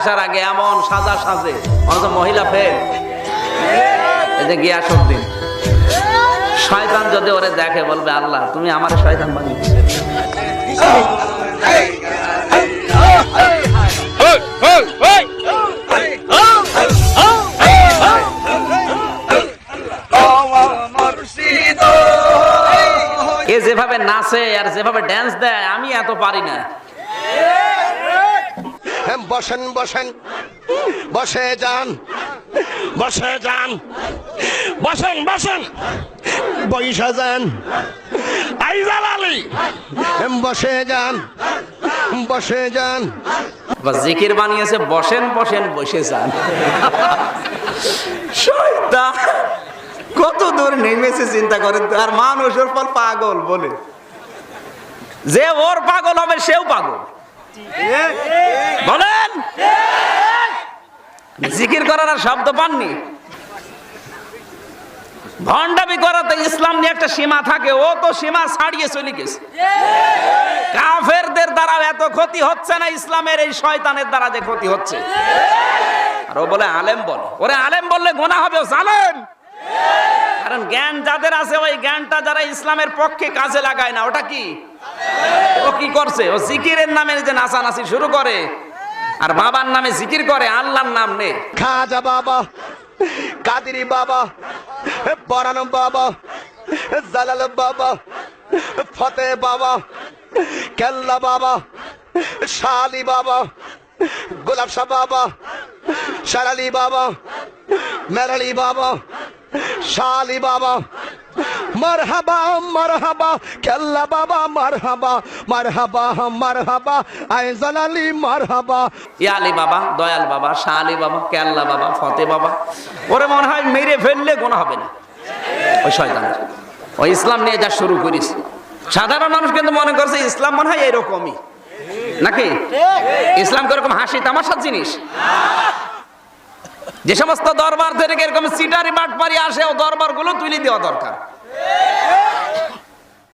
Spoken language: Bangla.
আসার আগে এমন সাজা সাজে অথচ মহিলা ফের এই যে গিয়াসউদ্দিন শয়তান যদি ওরে দেখে বলবে আল্লাহ তুমি আমার শয়তান বানিয়েছো। এ যেভাবে নাচে আর যেভাবে ড্যান্স দেয় আমি এত পারি না। বসেন বসেন বসে যান বসে যান বসেন বসেন বৈশা যান আইজাল আলী বসে যান বসে যান। জিকির বানিয়েছে বসেন বসেন বসে যান। শয়তান কত দূর নেমেছে চিন্তা করেন। আর মানুষের ফল পাগল বলে যে ওর পাগল হবে সেও পাগল বলেন। জিকির করার আর শব্দ পাননি। ভণ্ডামি করাতে ইসলাম নিয়ে একটা সীমা থাকে, ও তো সীমা ছাড়িয়ে চলে গেছে। কাফেরদের দ্বারা এত ক্ষতি হচ্ছে না, ইসলামের এই শয়তানের দ্বারা যে ক্ষতি হচ্ছে। আর ও বলে আলেম বলে, ওরে আলেম বললে গুনাহ হবে, ও জালেম। কারণ জ্ঞান যাদের আছে ওই জ্ঞানটা যারা ইসলামের পক্ষে কাজে লাগায় না, ওটা কি ও কি করছে? ও জিকিরের নামে যে নাচানাচি শুরু করে আর বাবার নামে জিকির করে, আল্লাহর নাম নেই। খাজা বাবা, কাদেরি বাবা, বরানম বাবা, জালাল বাবা, ফতে বাবা, কেল্লা বাবা, শালি বাবা, গোলাপ শাহ বাবা, শালালি বাবা, মেরালি বাবা, শালি বাবা, মারহাবা মারহাবা, কেল্লা বাবা মারহাবা মারহাবা মারহাবা, আইজাল আলী মারহাবা। ইয়ালি বাবা, দয়াল বাবা, শাহ আলী বাবা, কেল্লা বাবা, ফতে বাবা, ওরে মনে হয় মেরে ফেললে গোনা হবে না ওই শয়তানের। ওই ইসলাম নিয়ে যা শুরু করিস, সাধারণ মানুষ কিন্তু মনে করছে ইসলাম মনে হয় এরকমই নাকি। ইসলাম কিরকম হাসি তামাশার জিনিস? যে সমস্ত দরবার থেকে এরকম সিটারি বাটপারি আসে, ও দরবার গুলো তুলে দেওয়া দরকার।